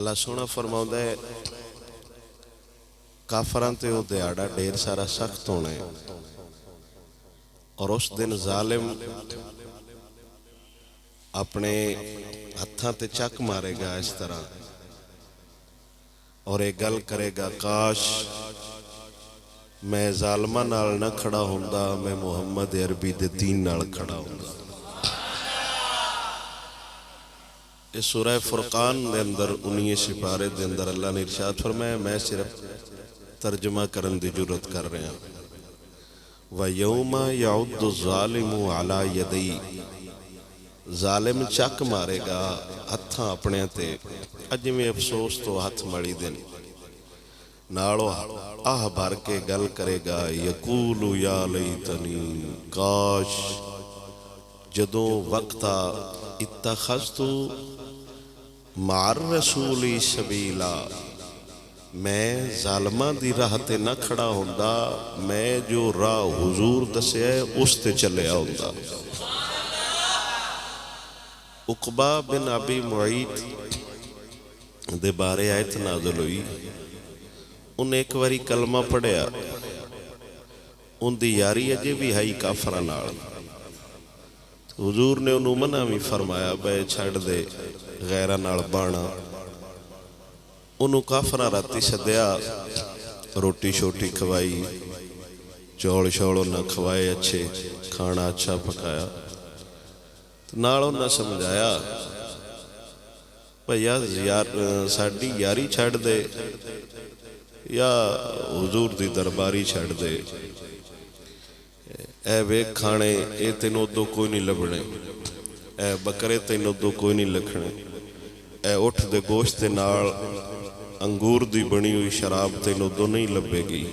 اللہ سونا فرماؤں ہے کافران تے وہ دیاڑا ڈیر سارا سخت ہونے اور اس دن ظالم اپنے ہتھاں تے چک مارے گا اس طرح اور ایک گل کرے گا کاش میں ظالمہ نال نہ کھڑا ہوندہ میں محمد عربی دے دین نال کھڑا ہوندہ. اس سورہ فرقان دے اندر 19 سپارے دے اندر اللہ نے ارشاد فرمایا میں صرف ترجمہ کرن دی جرات کر رہے ہیں. وَيَوْمَ يَعُدُّ الظَّالِمُ عَلَى يَدَيْهِ ظالم چک مارے گا ہتھاں اپنے تے اج میں افسوس تو ہتھ مڑی دن نالو آہ بھر کے گل کرے گا یقول یا لیتنی کاش جدوں وقتا اتخذتو مع الرسول سبیلا میں ظالمہ دی راہ تے نہ کھڑا ہوندہ میں جو راہ حضور دسے ہے اس تے چلے آؤندہ. عقبہ بن ابی معیط دے بارے آیت نازل ہوئی. ان ایک واری کلمہ پڑھیا ان دی یاری اجے بھی ہائی کافرہ نال حضور نے انہوں منع بھی فرمایا بے چھڑ دے غیرہ نال بانا. انہوں کافرہ راتی سدیا روٹی شوٹی کھوائی چوڑ شوڑوں نہ کھوائے اچھے کھانا اچھا پکایا نالوں نہ سمجھایا بھئی ساڑی یاری چھڑ دے یا حضور دی درباری چھڑ دے اے ویک کھانے اے تینوں دو کوئی نہیں لبنے اے بکرے تینوں دو کوئی نہیں لکھنے اے اٹھ دے گوشت نال انگور دی بنی ہوئی شراب تینوں دو نہیں لبے گی.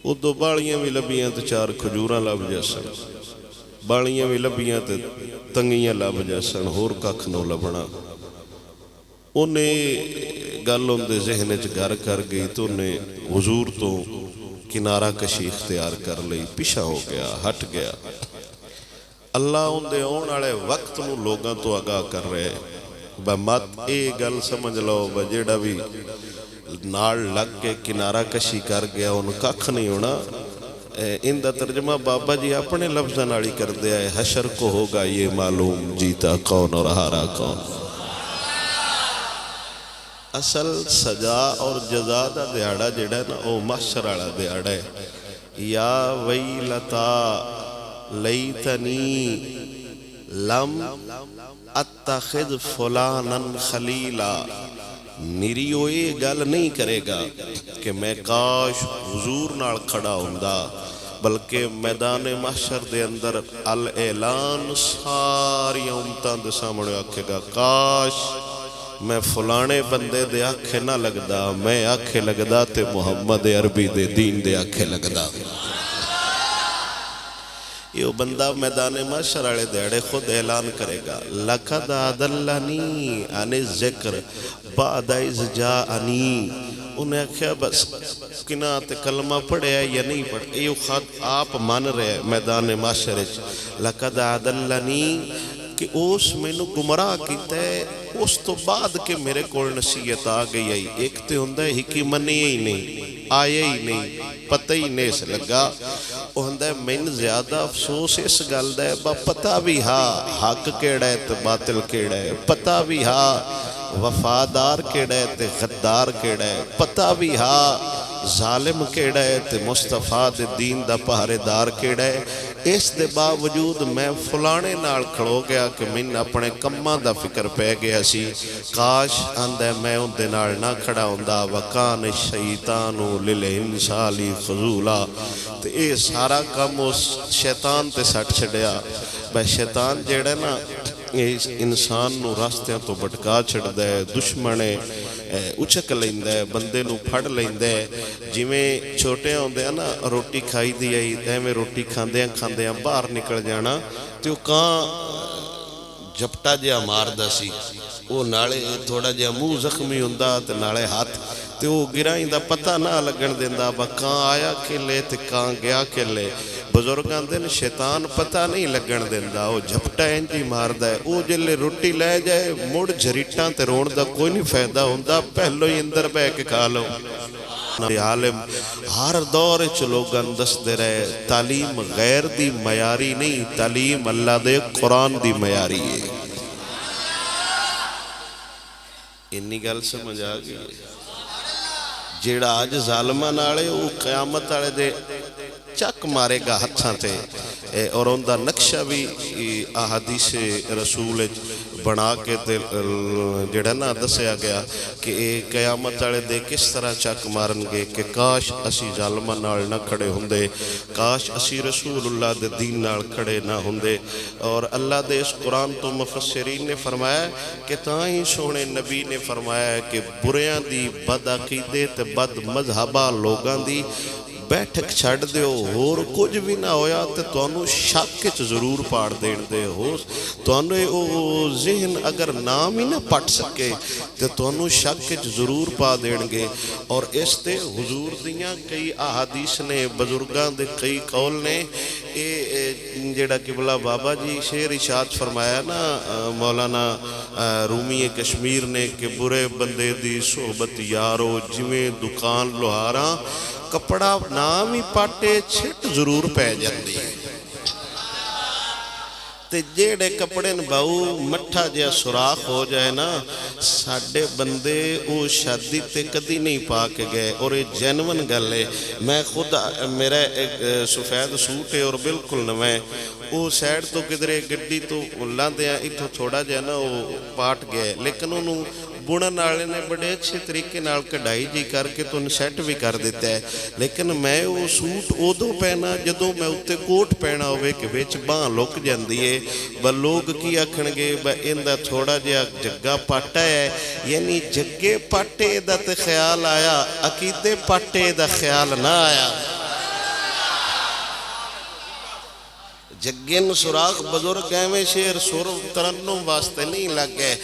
او دو بالیاں بھی لبیاں تے چار کھجوراں لب جیسن بالیاں بھی لبیاں تے تنگیاں لب جیسن ہور ککھ نو لبنا. انہیں گل ان دے ذہن چ گھر کر گئی تو انہیں حضور تو کنارہ کشی اختیار کر لئی پیچھا ہو گیا ہٹ گیا. اللہ ان دے اون والے وقت نو لوگاں تو آگاہ کر رہے مت اے گل سمجھ لو جیڑا بھی نال لگ کے کنارہ کشی کر گیا ان ککھ نہیں ہونا. ان دا ترجمہ بابا جی اپنے لفظاں نال ہی کر دیا ہے حشر کو ہوگا یہ معلوم جیتا کون اور ہارا کون. اصل سجا اور جزا دا دیاڑا جڑا نا او محشر والا دیاڑا ہے. یا ویلتا لیتنی لم اتخذ فلانا خلیلا میری ہوئی گل نہیں کرے گا کہ میں کاش حضور نال کھڑا ہوندہ بلکہ میدان محشر دے اندر الاعلان ساری امتان دے سامنے آکھے گا کاش میں فلانے بندے دے آکھے نہ لگدا میں آکھے لگدا تے محمد عربی دے دین دے آکھے لگدا. یہ بندہ میدان محشر والے دیڑے خود اعلان کرے گا لقد اضلنی عن الذکر بعد اذ جاءنی. انہیں کہا بس کنات کلمہ پڑھے یا نہیں پڑھے یہ خود آپ مان رہے میدان محشر لقد اضلنی کہ اس میں نو گمراہ کیتا ہے اس تو بعد کہ میرے کول نصیحت آ گئی ہے. ایک تے ہوندہ ہے ہی منی ہی نہیں آئے ہی نہیں پتہ ہی نہیں سے لگا وہ ہوندہ ہے من زیادہ افسوس اس گل دے با پتہ بھی ہاں حق کیڑا ہے تے باطل کیڑا ہے پتہ بھی ہاں وفادار کیڑا ہے تے غدار کیڑا ہے پتہ بھی ہاں ظالم کیڑا ہے تے مصطفیٰ دے دین دا پہرے دار کیڑا ہے. اس دے باوجود میں فلانے نال کھڑو گیا کہ من اپنے کماں دا فکر پہ گیا سی کاش آندے میں ان دے نال نہ کھڑا ہوندہ وکان الشیطانو للانسان خذولا. تے اے سارا کم اس شیطان تے سٹ چھڑیا. بھائی شیطان جیڑے نا انسان نو راستیاں تو بٹکا چھڑ دے دشمنے اچھک لیندے بندے نو پھڑ لیندے جویں چھوٹے ہوندے ہیں نا روٹی کھائی دی آئی ایویں روٹی کھاندے ہیں باہر نکل جانا تو کہاں جپٹا جیا مار دا سی وہ نالے تھوڑا جیا منہ زخمی ہوندہ تے نالے ہاتھ تے وہ گرائیں دا پتہ نہ لگن دیندہ با کان آیا کھلے تے کان گیا کھلے بزرگ آندے نے شیطان پتہ نہیں لگن دیندا، وہ جھپٹا انج ہی ماردا ہے، وہ جلے روٹی لے جائے مڑ جھریٹاں تے رون دا کوئی نہیں فائدہ ہوندا، پہلو ہی اندر بہ کے کھا لو۔ عالم ہر دور وچ لوگاں دسدے رہے تعلیم غیر دی معیاری نہیں، تعلیم اللہ دے قرآن دی معیاری ہے۔ انی گل سمجھ آ گئی؟ جیڑا آج ظالماں نالے وہ قیامت والے دے چک مارے گا ہتھاں تے، اور ان دا نقشہ بھی احادیث رسول بنا کے جڑا نا دسیا گیا کہ قیامت والے دے کس طرح چک مارن گے کہ کاش اسی ظالماں نال نہ کھڑے ہوندے، کاش اسی رسول اللہ دے دین نال کھڑے نہ ہوندے۔ اور اللہ دے اس قرآن تو مفسرین نے فرمایا کہ تاں ہی سونے نبی نے فرمایا کہ بریاں دی بد عقیدے تے بد مذہبہ لوگاں دی بیٹھک چھڑ دیو، اور کچھ بھی نہ ہویا تے توانو شک وچ ضرور پاڑ دین دے ہو، توانو او ذہن اگر نام ہی نہ پٹ سکے تے توانو شک وچ ضرور پا دین گے۔ اور اس تے حضور دیاں کئی احادیث نے، بزرگاں دے کئی قول نے، جیڑا قبلہ بابا جی شعر ارشاد فرمایا نا مولانا رومی کشمیر نے کہ برے بندے دی صحبت یارو جویں دکان لوہاراں، کپڑا نام ہی پاٹے چھٹ ضرور پہ جاندی ہے۔ تے جیڑے کپڑے باؤ مٹھا جیا سوراخ ہو جائے نا، ساڑھے بندے او شادی تے کدی نہیں پا کے گئے، اور یہ جینون گل ہے۔ میں خود میرا ایک سفید سوٹ ہے اور بالکل نویں، وہ سیڈ تو کدرے گڈی تو لاندے ہیں اتھو تھوڑا جا نا وہ پاٹ گئے، لیکن انہوں بُنن والے نے بڑے اچھے طریقے نال کڑھائی جی کر کے تو سیٹ بھی کر دیتا ہے۔ لیکن میں وہ سوٹ ادو پہنا جدوں میں اتنے کوٹ پہنا ہوئے کہ وچ باں لک جاندی ہے، بس لوگ کی آکھن گے اندا تھوڑا جہا جگہ پاٹا ہے، یعنی جگے پاٹے دا تے خیال آیا، عقیدے پاٹے دا خیال نہ آیا۔ جگن سوراخ بزرگ ایویں شیر سر ترنم واسطے نہیں لگ گئے۔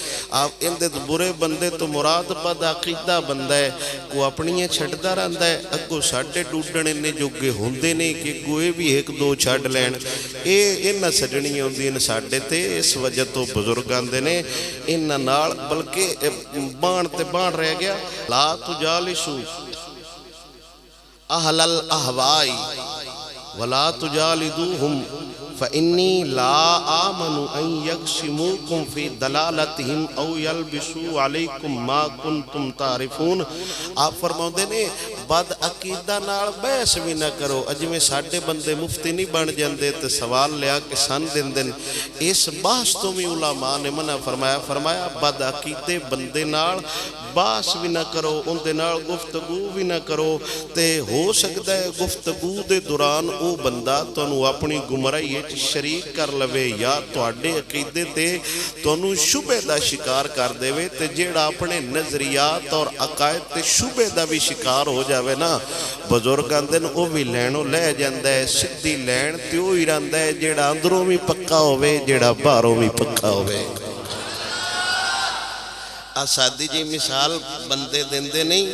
آپ اندے برے بندے تو مراد بد عقیدہ بندہ ہے، کو اپنی چھڑدا رہندا ہے، اگو ساڈے ڈوڈن انہیں جوگے ہوندے نہیں کہ کوئی بھی ایک دو چھڑ لین، انہاں سجنیاں ہوندیاں ساڈے تے، اس وجہ تو بزرگ آندے نے انہاں نال بلکہ بان تے بان رہ گیا۔ لا تجالسو اہل الاہوائی ولا تجالدوہم فإنی لا آمن ان یقسموکم فی دلالتہم او یلبسو علیکم ما کنتم تعرفون۔ آپ فرماؤں دے نے بد عقیدہ نال بحث بھی نہ کرو، اجمیں ساڑھے بندے مفتی نہیں بن جاندے تے سوال لیا کہ سن دن دن، اس بحث تو میں علماء نے منع فرمایا بد عقیدے بندے نال باس بھی نہ کرو، ان دے نال گفتگو بھی نہ کرو، تے ہو سکتا ہے گفتگو دے دوران او بندہ تونوں اپنی گمراہی شریک کر لوے یا تواڈے عقیدے تے تونوں شبہ دا شکار کر دے وے، تے جیڑا اپنے نظریات اور عقائد تے شبہ دا بھی شکار ہو جاوے نا، بزرگاں دن او بھی لینوں لے جاندہ ہے، سدھی لین تے او ہی رہندا ہے جیڑا اندروں بھی پکا ہوئے جیڑا باہروں بھی پکا ہوئے۔ سادی جی مثال بندے دیندے نہیں،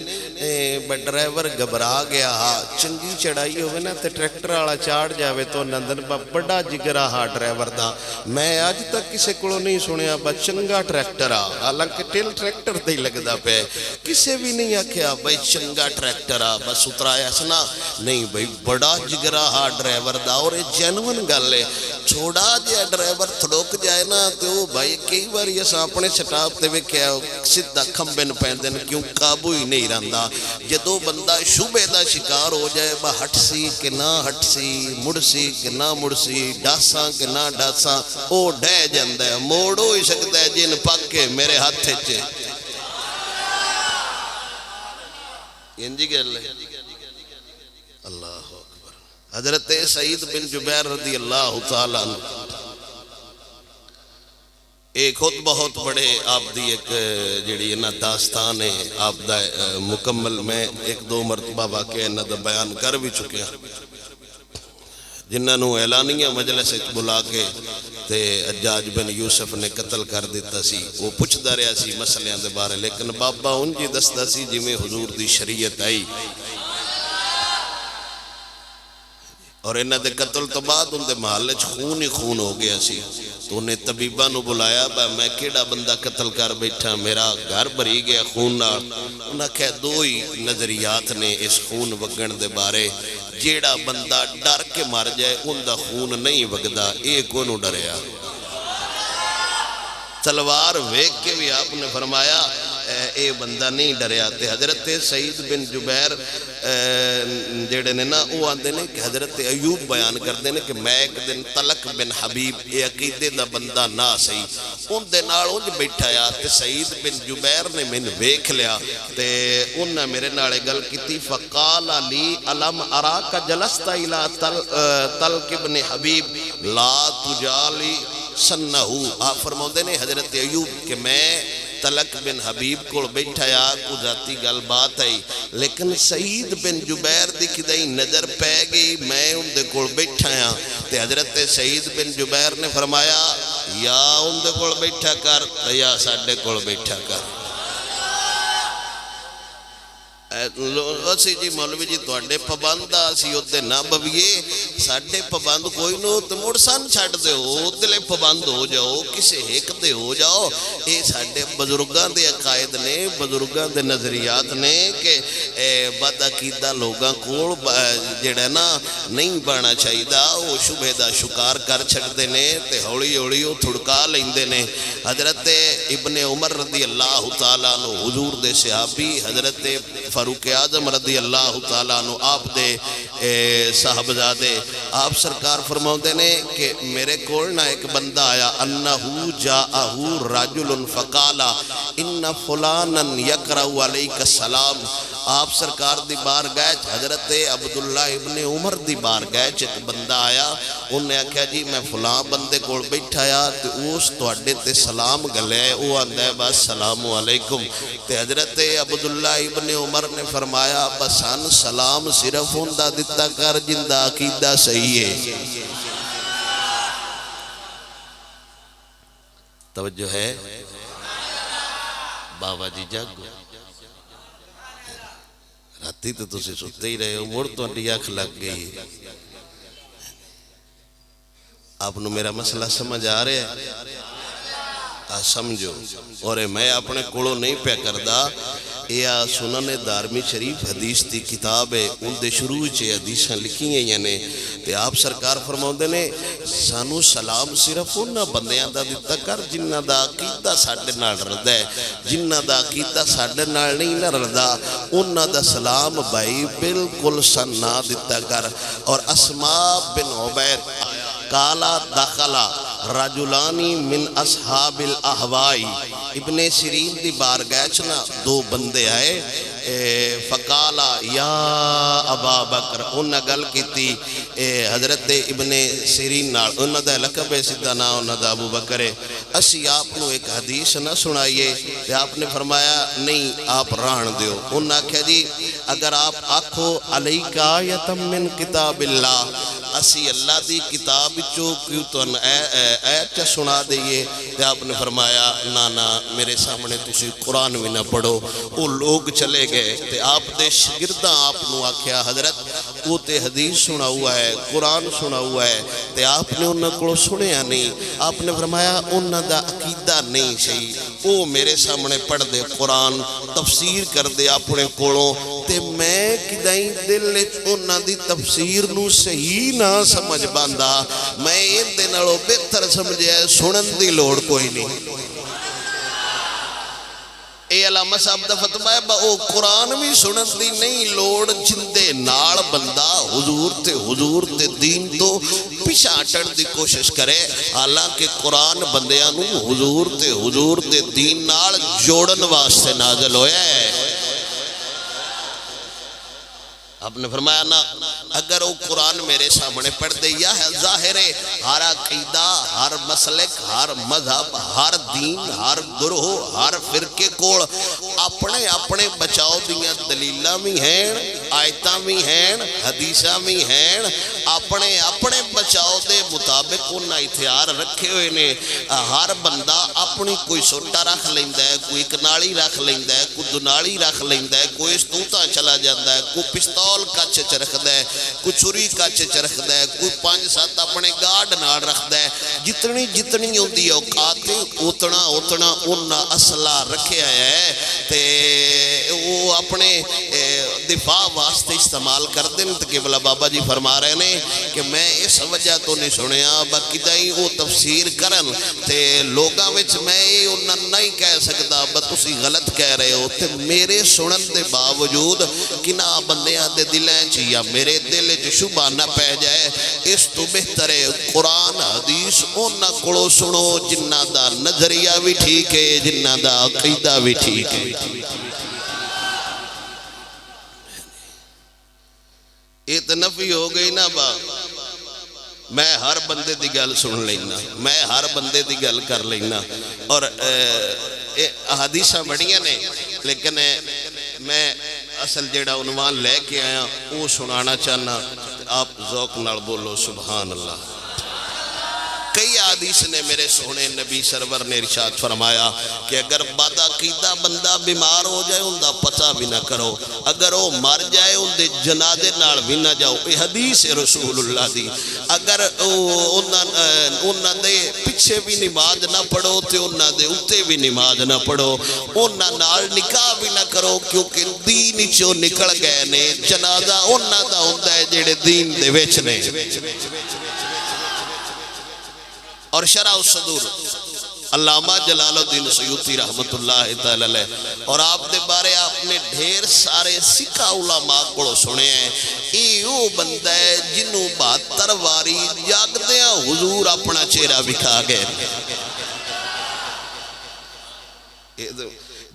ڈرائیور گھبرا گیا ہاں، چنگی چڑھائی ہوئے نا تے ٹریکٹر والا چاڑ جاوے تو نندن بڑا جگرا ہاں ڈرائیور دا۔ میں آج تک کسے کولوں نہیں سنیا با چنگا ٹریکٹر آ، حالانکہ ٹیل ٹریکٹر دے لگدا پہ، کسے بھی نہیں آکھیا بھائی چنگا ٹریکٹر آ، بس اترایا سنا نہیں بھائی بڑا جگرا ہاں ڈرائیور دا۔ اور یہ جینون گل ہے، چھوڑا جیا ڈرائیور تھڑوک جائے نا تو بھائی کئی بار یہ اپنے سٹاپ تے ویکھیا سدھا کھمبن پیندن کیوں قابو ہی نہیں رہندا۔ جدو بندہ شبہ دا شکار ہو جائے با ہٹ سی کہ نہ ہٹ سی، مڑ سی کہ نہ مڑ سی، ڈاساں کہ نہ ڈاساں، او ڈہ جاندہ ہے، موڑو ہی سکتا ہے جن پاک کے میرے ہاتھ چے۔ ینجی گل ہے اللہ اکبر۔ حضرت سعید بن جبیر رضی اللہ تعالیٰ عنہ ایک خود بہت بڑے آپ دی ایک جڑی انہا داستان ہے آپ دا مکمل، میں ایک دو مرتبہ واقعہ انہا دا بیان کر بھی چکے ہیں، جنہاں نو اعلانیہ مجلس بلا کے تے حجاج بن یوسف نے قتل کر دیتا سی، وہ پوچھ دا رہا سی مسئلیاں دے بارے، لیکن بابا ان جی دستا سی جی میں حضور دی شریعت آئی، اور انہاں دے قتل تو بعد ان دے محلے خون ہی خون ہو گیا سی تو انہیں طبیبہ نو بلایا با میں کیڑا بندہ قتل کر بیٹھا میرا گھر بھری گیا خون نال انہاں کہا دو ہی نظریات نے اس خون وگن دے بارے جیڑا بندہ ڈر کے مر جائے ان دا خون نہیں وگدا ایک انہوں ڈریا تلوار ویک کے بھی آپ نے فرمایا اے بندہ نہیں ڈریا تے حضرت سعید بن جبیر جیڑے نے نا وہ آندے نے کہ حضرت ایوب بیان کر دے نے کہ میں ایک دن طلق بن حبیب اے عقیدے دا بندہ نہ سہی ان دے نال انج بیٹھا یا تے سعید بن جبیر نے من ویکھ لیا تے انہاں میرے نالے گل کیتی فقال لی علم اراک جلست الى طلق بن حبیب لا تجالی سنہو آپ فرماؤ دے نے حضرت ایوب کہ میں طلق بن حبیب کو بیٹھا یا کو ذاتی گل بات آئی لیکن سعید بن جبیر دی کدائی نظر پہ گئی میں ان دے کول بیٹھا یا تے حضرت سعید بن جبیر نے فرمایا یا ان دے کول بیٹھا کر یا ساڑھے کول بیٹھا کر اسی جی مولوی جی توڑے پابندہ اسی ادھے نہ بویے ساڑھے پابند کوئی نو تو مرسان چھاڑ دے ہو دلے پابند ہو جاؤ کسے ایک دے ہو جاؤ اے ساڑھے بزرگاں دے عقائد نے بزرگاں دے نظریات نے کہ بد عقیدہ لوگاں کو جڑا نا نہیں بانا چاہی دا وہ شبہ دا شکار کر چھٹ دے نے تے ہوڑی ہوڑی وہ تھڑکا لیندے نے حضرت ابن عمر رضی اللہ تعالیٰ عنہ حضور دے صحابی حضرت فاروق اعظم رضی اللہ تعالیٰ عنہ آپ دے صاحبزادے آپ سرکار فرماؤں دے نے کہ میرے کول نہ ایک بندہ آیا انہو جاءہو رجل فقالا ان فلانا یقرأ علیک السلام آپ سرکار دی بار گئے حضرت عبداللہ ابن عمر دی بار گئے ایک بندہ آیا انہوں نے کہا جی میں فلاں بندے کول بیٹھا یا تو اس توڑے تے سلام گلے وہ آندہ ہے بس سلام علیکم تے حضرت عبداللہ ابن عمر نے فرمایا بسان سلام صرف ہوندہ دیتا کر جندہ عقیدہ صحیح ہے توجہ ہے بابا جی جاگو راتی تو تسی ستے ہی رہے ہو مڑ تو انڈی آنکھ لگ گئی آپ نے میرا مسئلہ سمجھ آ رہے ہیں سمجھو اور میں اپنے کوڑوں نہیں پہ کردہ یا سنن دارمی شریف حدیث دی کتاب ہے ان دے شروع چھے حدیثاں لکھی ہیں یعنی تے آپ سرکار فرماؤں دے نے سانو سلام صرف انہا بندیاں دا دیتا کر جنہ دا عقیدہ ساڑھے نال رد ہے جنہ دا عقیدہ ساڑھے نال نہیں نہ ردا انہا دا سلام بھائی بالکل سننا دیتا کر اور اسماء بن عبید کالا دخلا رجلانی من اصحاب الاحوائی ابن سیرین دی بارگاہ چنا دو بندے آئے فقالا یا ابا بکر انہا گل کی تھی حضرت ابن سیرین نال انہا دا لقب سدھا نا انہا دا ابو بکر ہے اسی آپ نو ایک حدیث نہ سنائیے کہ آپ نے فرمایا نہیں آپ ران دیو انہا کہا جی اگر آپ آکھو علیکہ آیتم من کتاب اللہ اسی اللہ دی کتاب چو کیوں تو ایت سنا دئیے تو آپ نے فرمایا نانا میرے سامنے تسی قرآن بھی نہ پڑھو وہ لوگ چلے گئے تو آپ دے شگردہ آپ نو آکھیا حضرت وہ تے حدیث سنا ہوا ہے قرآن سنا ہوا ہے تو آپ نے انہوں کو سنیا نہیں آپ نے فرمایا انہوں دا عقیدہ نہیں صحیح وہ میرے سامنے پڑھ دے قرآن تفسیر کر دے اپنے کوڑوں تے میں کدائیں دل انہوں دی تفسیر نو صحیح نہ سمجھ باندھا میں ان دنالوں بہتر سمجھے سنن دی لوڑ کوئی نہیں اے علامہ صاحب دا فتوہ ہے او قرآن بھی سنن دی نہیں لوڑ جندے نال بندہ حضور تے دین تو پیچھا ہٹن دی کوشش کرے حالانکہ قرآن بندیاں نو حضور تے دین نال جوڑن واسطے نازل ہویا ہے آپ نے فرمایا نا اگر وہ قرآن میرے سامنے پڑھ دے یا ہے ظاہر ہے ہر عقیدہ ہر مسلک ہر مذہب ہر دین ہر گروہ ہر فرقے کوڑ اپنے بچاؤ دیاں دلیلہ بھی ہیں آیتاں بھی ہیں حدیثاں بھی ہیں اپنے اپنے بچاؤ دے مطابق انہاں ہتھیار رکھے ہوئے نے ہر بندہ اپنی کوئی سوٹا رکھ لیندا ہے کوئی کنالی رکھ لیندا ہے کوئی دنالی رکھ لیندا ہے کوئی استوتا چلا جاندا ہے کوئی پستول کچھ چ رکھدا ہے کوئی چھری کچھ چ رکھدا ہے کوئی 5-7 اپنے گارڈ نال رکھدا ہے جتنی ہوندی اوقات اتنا انہاں اسلحہ رکھیا ہے تے وہ اپنے دفاع واسطے استعمال کر دیں تو قبلہ بابا جی فرما رہے ہیں کہ میں اس وجہ تو نہیں سنیا باقی دائی وہ تفسیر کرن تے لوگاں وچ میں یہ انہاں نہیں کہہ سکتا تسی غلط کہہ رہے ہو تے میرے سنن دے باوجود کنا بندیاں دے دلیں چ یا میرے دل چ شبہ نہ پہ جائے اس تو بہتر ہے قرآن حدیث انہاں کولوں سنو جنہاں دا نظریہ بھی ٹھیک ہے جنہاں دا عقیدہ بھی ٹھیک ہے یہ تو نفی ہو گئی نا با میں ہر بندے دی گل سن لینا میں ہر بندے دی گل کر لینا اور حدیثاں بڑیاں نے لیکن میں اصل جیڑا عنوان لے کے آیا وہ سنانا چاہنا آپ ذوق نال بولو سبحان اللہ کئی حدیث نے میرے سونے نبی سرور نے ارشاد فرمایا کہ اگر بد عقیدہ بندہ بیمار ہو جائے ان دا پتہ بھی نہ کرو اگر وہ مر جائے ان دے جنازے نال بھی نہ جاؤ یہ حدیث رسول اللہ دی اگر انہاں دے پیچھے بھی نماز نہ پڑھو تے انہاں دے اوتے بھی نماز نہ پڑھو انہاں نال نکاح بھی نہ کرو کیونکہ دین چوں نکل گئے نے جنازہ انہاں دا ہوندا ہے جڑے دین دے وچ نے اور شرح الصدور علامہ جلال الدین سیوطی رحمت اللہ تعالی علیہ اور آپ دے بارے آپ نے ڈھیر سارے سکھا علماء کو سنے ہیں ایو بندہ ہے جنہوں 72 واری جاگدیاں حضور اپنا چہرہ بکھا گئے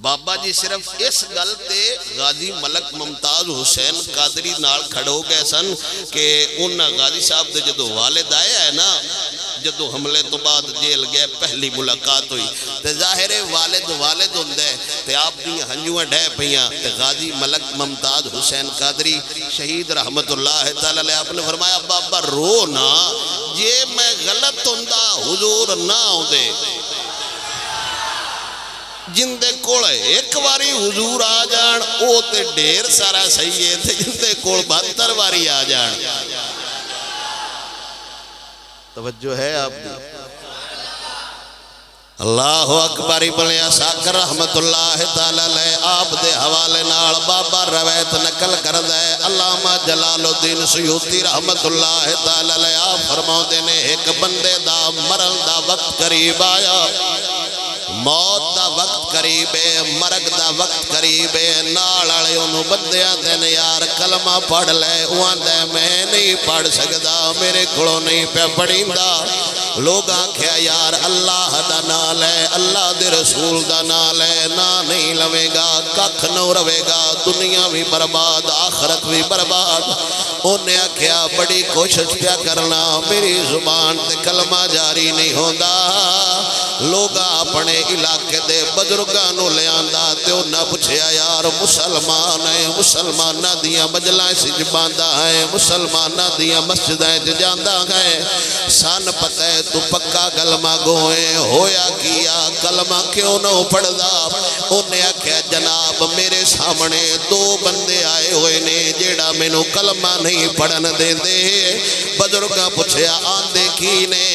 بابا جی صرف اس گل تے غازی ملک ممتاز حسین قادری نال کھڑو گئے سن کہ انہاں غازی صاحب دے جدو والد آئے ہے نا جدو حملے تو بعد جیل گئے پہلی ملاقات ہوئی تے ظاہر والد ہوندے تے آپ دی ہنجویں ڈھے پہیاں تے غازی ملک ممتاز حسین قادری شہید رحمت اللہ تعالی علیہ آپ نے فرمایا بابا رو نا یہ میں غلط ہوندہ حضور نہ ہوندے جن دے کول ایک واری حضور آ جان او تے ڈھیر سارا صحیح ہے تے جن دے کول 72 واری آ جان توجہ ہے آپ دی اللہ اکبر ابن عساکر رحمت اللہ تعالی علیہ آپ دے حوالے نال بابا روایت نقل کردا ہے علامہ جلال الدین سیوطی رحمت اللہ تعالی علیہ آپ فرماؤندے نے ایک بندے دا مرن دا وقت قریب آیا موت دا وقت قریب ہے مرگ دا وقت قریب ہے نال والے انہوں بندیاں دے یار کلمہ پڑھ لے اوہاں دے میں نہیں پڑھ سکدا میرے کھڑوں نہیں پہ پڑھیندا لوگ آکھیا یار اللہ دا نال ہے اللہ دے رسول دا نال ہے نا نہیں لوے گا ککھ نہ روے گا دنیا بھی برباد آخرت بھی برباد انہیں آکھیا بڑی کوشش پیا کرنا میری زبان تے کلمہ جاری نہیں ہوندا لوگا اپنے علاقے دے بزرگانوں لے آندہ تے انہاں پوچھیا یار مسلمان ہیں مسلمانہ دیاں مجلائیں سج باندھا ہے مسلمانہ دیاں مسجدیں جاندہ ہے سان پتہ ہے تو پکا کلمہ گوئے ہویا کیا کلمہ کیوں نہ پڑھ دا انہیں آکھیا جناب میرے سامنے 2 بندے آئے ہوئے نے جیڑا میں نو کلمہ نہیں پڑھن دے دے بزرگاں پوچھیا آندے کی نے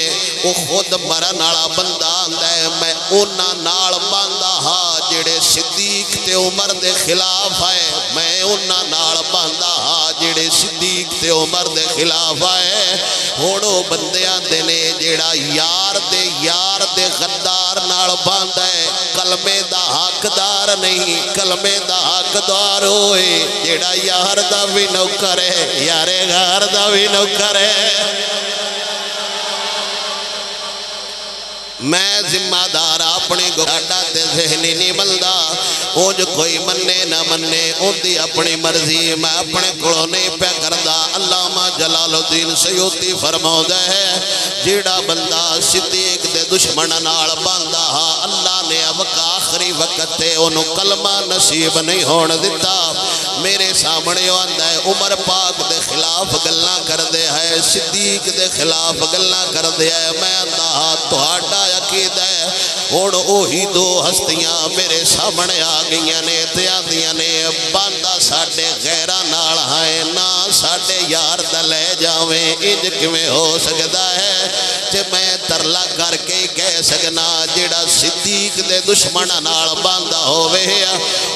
وہ خود مرن والا بندہ آندا ہے میں انہاں نال باندھا ہاں جڑے صدیق تے عمر دے خلاف آئے میں انہاں نال باندھا ہاں جڑے صدیق تے عمر دے خلاف آئے ہوڑو بندیاں دے نے جڑا یار دے غدار نال باندھا ہے کلمے دا حقدار نہیں کلمے دا حقدار ہوئے جڑا یار دا بھی نوکر ہے یارے غار دا بھی نوکر ہے میں ذمہ دار اپنی گھاڑا تے ذہنی نہیں ملدا وہ جو کوئی مننے نہ مننے ان دی اپنی مرضی میں اپنے کڑوں نہیں پہ کردہ علامہ جلال الدین سیوطی فرماؤدہ ہے جیڑا بندہ صدیق دے دشمن نال باندھا اللہ نے اب آخری وقت تے انہوں کلمہ نصیب نہیں ہون دیتا میرے سامنے آندا ہے عمر پاک دے خلاف گلاں کردے ہے صدیق دے خلاف گلاں کردے ہے میں آندا تہاڈا عقیدہ ہے ہن اوہی دو ہستیاں میرے سامنے آ گئیاں نے تے آندیاں نے بندہ ساڈے غیراں نال ہے نہ ساڈے یار دا لے جاویں انج کیویں ہو سکدا ہے تے میں ترلا کر کے کہہ سکنا جڑا صدیق دے دشمناں نال باندا ہووے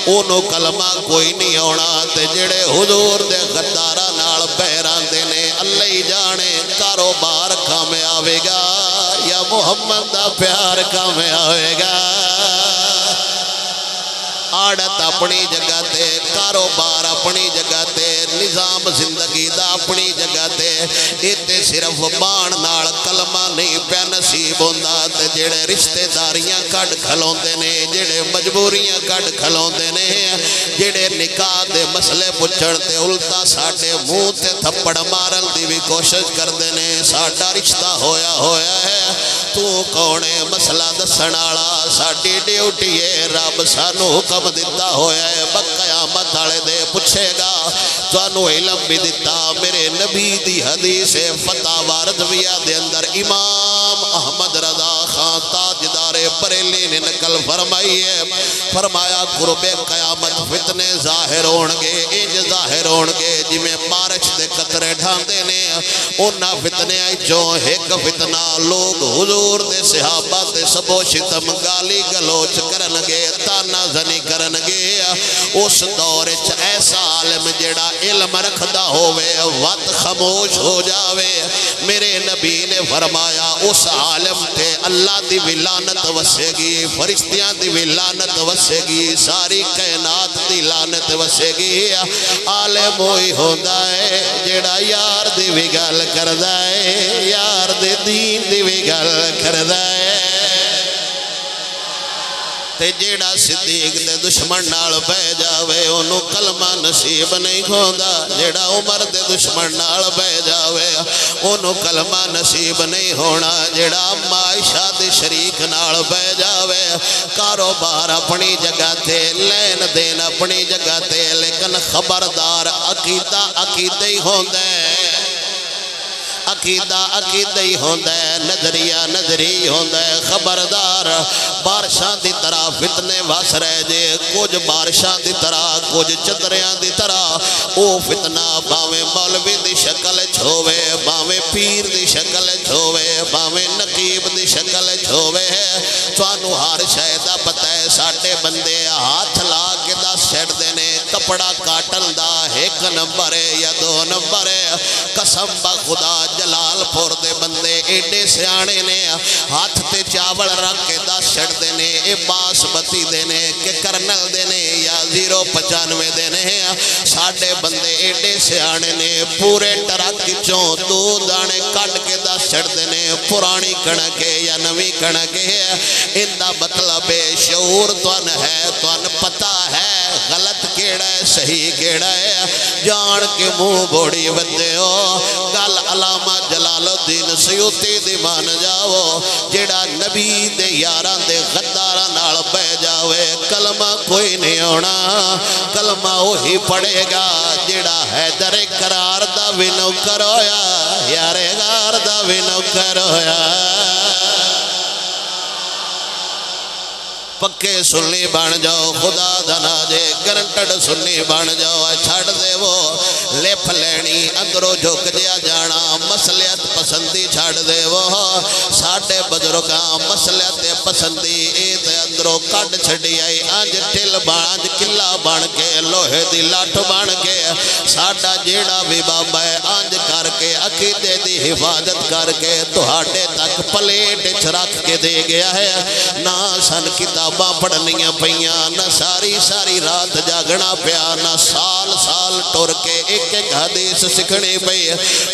اونوں کلمہ کوئی نہیں آنا تے جڑے حضور دے غداراں نال بہراندے نے اللہ ہی جانے کاروبار کامیابے گا یا محمد دا پیار کامیابے گا عادت اپنی جگہ تے کاروبار اپنی جگہ تے نظام زندگی دا اپنی جگہ تے ایتے صرف بان نال کلمہ نہیں پیا نصیب ہوندا تے جڑے رشتہ داریاں کڈ کھلوندے نے جڑے مجبوریاں کڈ کھلوندے نے جڑے نکاح دے مسئلے پچھڑ تے الٹا ساڈے منہ تے تھپڑ مارن دی بھی کوشش کردے نے ساڈا رشتہ ہویا ہے تو کون ہے مسئلہ دسن والا ساڈی ڈیوٹی ہے رب سانو حکم دیتا ہویا ہے قیامت والے دے پوچھے گا تانوں علم بھی دیتا میرے نبی دی حدیث فتاوی رضویہ دے اندر امام احمد رضا خان تاجدار بریلی نے نقل فرمائی ہے فرمایا قرب قیامت فتنے ظاہر ہونگے انج ظاہر ہونگے جویں بارش دے قطرے ڈھاندے نے انہاں فتنے چوں ایک فتنہ لوگ حضور دے صحابہ تے سب و شتم گالی گلوچ کرنگے تانا زنی کرنگے اس دور چ ایسا عالم جڑا علم رکھدا ہووے وقت خاموش ہو جاوے میرے نبی نے فرمایا اس عالم تے اللہ دی بھی لعنت وسے گی فرشتیاں دی بھی لعنت وسے گی ساری کائنات دی لعنت وسے گی عالم ہوئی ہوندا ہے جڑا یار دی بھی گل کردا ہے یار دے دین دی بھی گل کردا ہے تے جیڑا صدیق دے دشمن نال بہ جاوے انہوں کلمہ نصیب نہیں ہوندا جیڑا عمر دے دشمن نال بہ جاوے انہوں کلمہ نصیب نہیں ہونا جیڑا عائشہ دے شریک نال بہ جاوے کاروبار اپنی جگہ تے لین دین اپنی جگہ تے لیکن خبردار عقیدہ عقیدہ ہی ہوندا ہے عقیدہ عقیدہ ہی ہوندہ ہے نظریہ نظری ہوندہ ہے خبردار بارشاں دی طرح فتنے واس رہ جے کچھ بارشاں دی طرح کچھ چدریاں دی طرح او فتنہ باویں مولوی دی شکل چھووے باویں پیر دی شکل چھووے باویں نقیب دی شکل چھووے توانو ہر شاید پتہ ہے ساٹھے بندے ہاتھ لا کے دس چھڑ دینے کپڑا کاٹن دا ایک نمبر ہے یا دو نمبر ہے قسم با خدا جلال پور دے بندے ایڈے سیانے نے ہاتھ تے چاول رکھ کے دس چھڑ دینے اے باس بتی دینے کہ کرنل دینے یا 095 دینے ساڑھے بندے ایڈے سیانے نے پورے ٹرک چوں دو دانے کٹ کے دس چھڑ دینے پرانی کڑکے یا نوی کڑکے اندہ مطلب شعور توان ہے توان پتہ ہے غلط کیڑا ہے صحیح کیڑا ہے جان کے منہ بوڑی بندے ہو گل علامہ جلال الدین سیوطی دی مان جاؤ جیڑا نبی دے یاران دے غدارہ نال بہ جاوے کلمہ کوئی نہیں ہونا کلمہ وہی پڑے گا جیڑا حیدر قرار دا بھی نوکر ہویا یار غار دا بھی نوکر ہویا پکے سنی بان جاؤ خدا دنا جے گرنٹڈ سنی بان جاؤ چھڑ دے وہ لپ لینی اندروں جھک جیا جانا مسئلیت پسندی چھڑ دے وہ ساڑھے بزرگاں مسئلیت پسندی ایت اندروں کٹ چھڑی آئی آج ٹل بان آج کلا بان کے لوہے دی لاٹھ بان کے ساڑھا جیڑا بھی بابا ہے آج کر کے عقیدے دی حفاظت کر کے توہاڑے تک پلیٹ چھرک کے دے گیا ہے نا سن کتاب پڑھنیاں پہیاں نہ ساری ساری رات جاگنا پیا نہ سال سال ٹور کے ایک ایک حدیث سکھنی پئی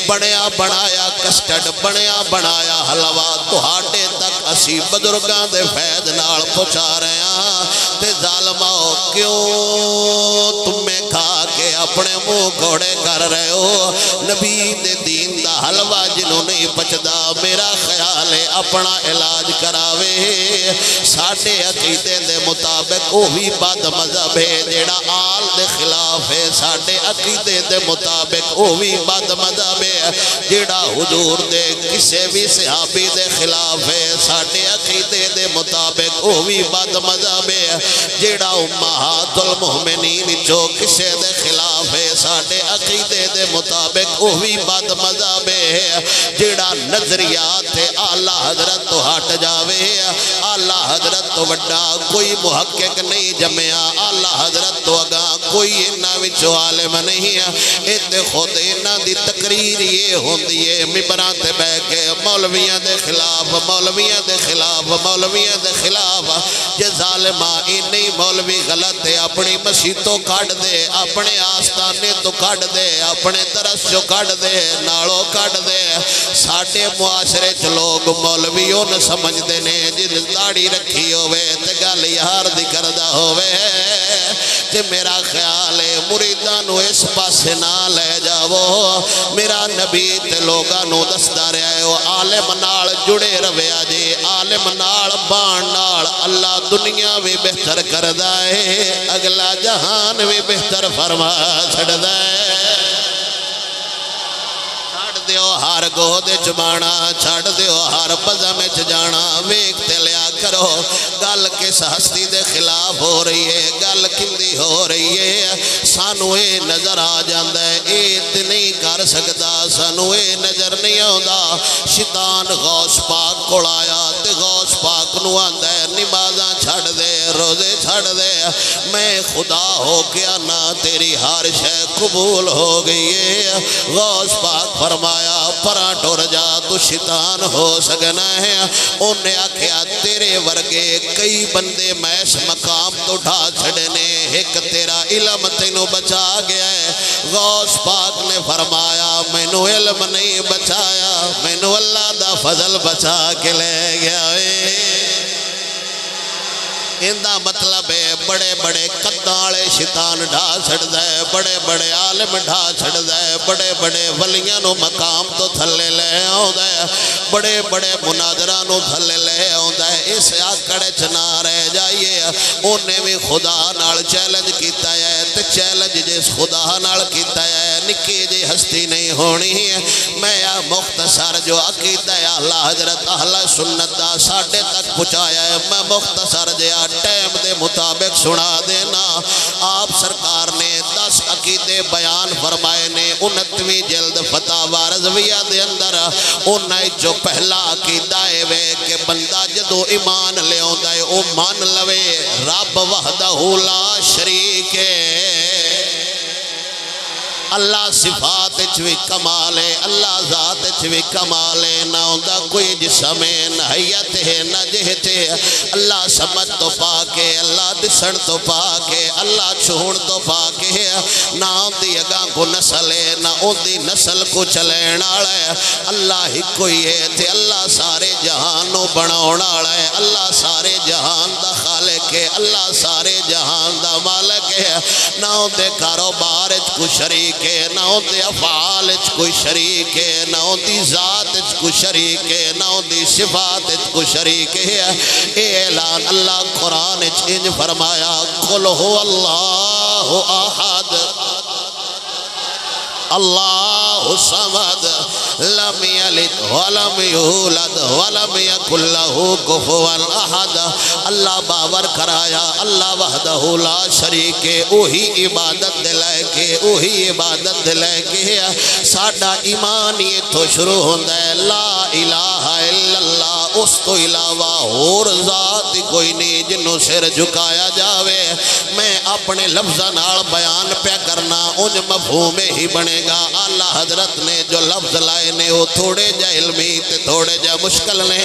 بڑیا بنایا کسٹڈ بڑیا بنایا حلوہ توہاڑے تک اسی بزرگاں دے فیض نال پہنچا رہے ہیں تے ظالماؤ کیوں تمہیں کھا کے اپنے منہ کوڑے کر رہے ہو نبی دے دین دا حلوہ جنہوں نہیں پچدا میرا خیال ہے اپنا علاج کراوے ساڑھے عقیدے دے مطابق وہی بد مذہب ہے جیڑا آل دے خلاف ہے ساڑھے عقیدے دے مطابق وہی بد مذہب ہے جیڑا حضور دے کسے بھی صحابی دے خلاف ہے ساڑھے عقیدے دے مطابق وہی بد مذہب ہے جیڑا امہات المومنین جو کسے دے خلاف ہے ساڑھے عقیدے دے مطابق وہی بد مذہب ہے جیڑا نظریات اعلیٰ حضرت تو ہٹ جاوے اعلیٰ حضرت تو وڈا کوئی محقق نہیں جمعیا اعلیٰ حضرت تو اگاں کوئی انہاں وچوں عالم نہیں ہے تے خود انہاں دی تقریر یہ ہوندی ہے ممبراں تے بیٹھ کے مولویاں دے خلاف مولویاں دے خلاف مولویاں دے خلاف جے ظالمہ انہی مولوی غلط ہے اپنی مسیح تو کھڑ دے اپنے آستانے تو کھڑ دے اپنے درس جو کھڑ دے نالوں کھڑ دے ساڑھے معاشرے چ لوگ مولویوں نہ سمجھ دینے جن داڑھی رکھی ہوئے تے گل یار دی کردہ ہوئے تے میرا خیال ہے مریدانو اس پاسے نہ لے جاؤ میرا نبی تے لوگانو دستا رہے ہو عالم نال جڑے رویا جی عالم نال بان نال اللہ دنیا بھی بہتر کردہ ہے اگلا جہان بھی بہتر فرما چھڑدہ ہے دیو ہر گود چبانا چھڑ دیو ہر پزم جانا ویکھتے لیا کرو گل کس ہستی دے خلاف ہو رہی ہے گل کندی ہو رہی ہے سانو اے نظر آ جاندہ ہے اے تے نہیں کر سکتا سانو اے نظر نہیں آندا شیطان غوث پاک کو آیا تے غوث پاک نو آندہ ہے نمازاں چھڑ دے روزے چھڑ دے میں خدا ہو گیا نہ تیری ہر شے قبول ہو گئی ہے غوث پاک فرمایا پرا ٹور جا تو شیطان ہو سکنا ہے انہیں آکھیا تیرے ورگے کئی بندے میں اس مقام تو ڈھا چھڑنے ایک تیرا علم تینوں بچا گیا ہے غوث پاک نے فرمایا مینوں علم نہیں بچایا مینوں اللہ دا فضل بچا کے لے گیا ہے اندہ مطلب ہے بڑے بڑے قدالے شیطان ڈھا چھڑ دے بڑے بڑے عالم ڈھا چھڑ دے بڑے بڑے ولیاں نو مقام تو تھلے لے آؤں دے بڑے بڑے مناظران نو تھلے لے آؤں دے اس آکڑے چنا رہ جائیے انہیں بھی خدا نال چیلنج کیتا ہے تے چیلنج جس خدا نال کیتا ہے نکی جی ہستی نہیں ہونی ہے میں مختصر جو عقیدہ اعلیٰ حضرت اہل سنت دا ساڑھے تک پہنچایا ہے میں مختصر جیا ٹائم دے مطابق سنا دینا آپ سرکار نے 10 عقیدے بیان فرمائے نے 29ویں جلد فتاوی رضویہ دے اندر انہیں جو پہلا عقیدہ ہے وہ کہ بندہ جدو ایمان لے ہوندہ ہے او مان لوے رب وحدہ لا شریک ہے اللہ صفات چوی کمال ہے اللہ ذات چوی کمال ہے نہ ہوندہ کوئی جسم ہے نہ حیت ہے نہ جہت ہے اللہ سمجھ تو پاکے اللہ دسن تو پاکے اللہ چھوڑ تو پاکے نہ ہوندی اگاں کو نسل ہے نہ ہوندی نسل کو چلین آڑا ہے اللہ ہی کوئی ہے تھے اللہ سارے جہانوں بناؤن آڑا ہے اللہ سارے جہان دا خالق ہے اللہ سارے جہان دا مالک ہے نہ ہوندے کاروبار کو شریک ہے نہ ہوندے افعال کوئی شریک ہے نہ ہوندی ذات کوئی شریک ہے نہ ہوندی صفات کوئی شریک ہے اے اعلان اللہ قرآن انج فرمایا قل هو اللہ احد اللہ صمد لم یلد ولم یولد ولم یکن لہ کفوا احد اللہ باور کرایا اللہ وحدہ لا شریک ہے وہی عبادت دلائے کے وہی عبادت دلائے کے ساڑھا ایمان یہ تو شروع ہوندہ ہے لا الہ الا اللہ اس تو علاوہ اور ذات کوئی نہیں جنہوں سر جھکایا جاوے میں اپنے لفظہ نال بیان پہ کرنا ان مفہوم ہی بنے گا اللہ حضرت نے جو لفظ لائے نے وہ تھوڑے جا علمی تے تھوڑے جا مشکل نے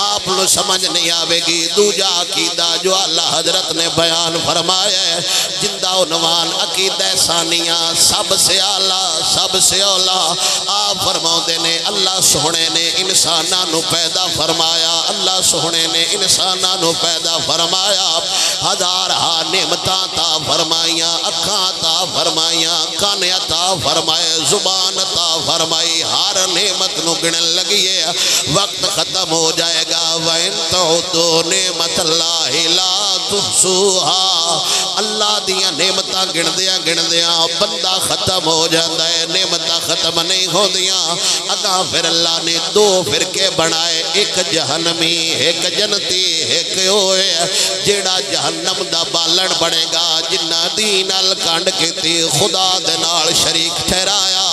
آپ لو سمجھ نہیں آوے گی دوجا عقیدہ جو اللہ حضرت نے بیان فرمایا ہے جندہ عنوان عقیدہ ثانیہ سب سے اعلیٰ سب سے اولا آپ فرماؤ دینے اللہ سونے نے انسانہ نو پیدا فرمایا اللہ سونے نے انسانہ نو پیدا فرمایا ہزار نعمتاں تا فرمائیاں اکھاں تا فرمائیاں فرمائیاں، کان عطا فرمائے، زبان عطا فرمائی، ہر نعمت نو گنن لگیے، وقت ختم ہو جائے گا۔ وَإِن تَعُدُّوا نِعْمَتَ اللَّهِ لَا تُحْصُوهَا، اللہ دیاں نعمتاں گندیاں بندہ ختم ہو جاتا ہے، نعمتاں ختم نہیں ہو دیاں۔ اگاں پھر اللہ نے دو فرقے بنائے، ایک جہنمی ایک جنتی، ایک ہوئے جیڑا جہنم دا بالن بنے گا، جنہ دین الکانڈ کیتی، خدا دے نال شریک ٹھہرایا۔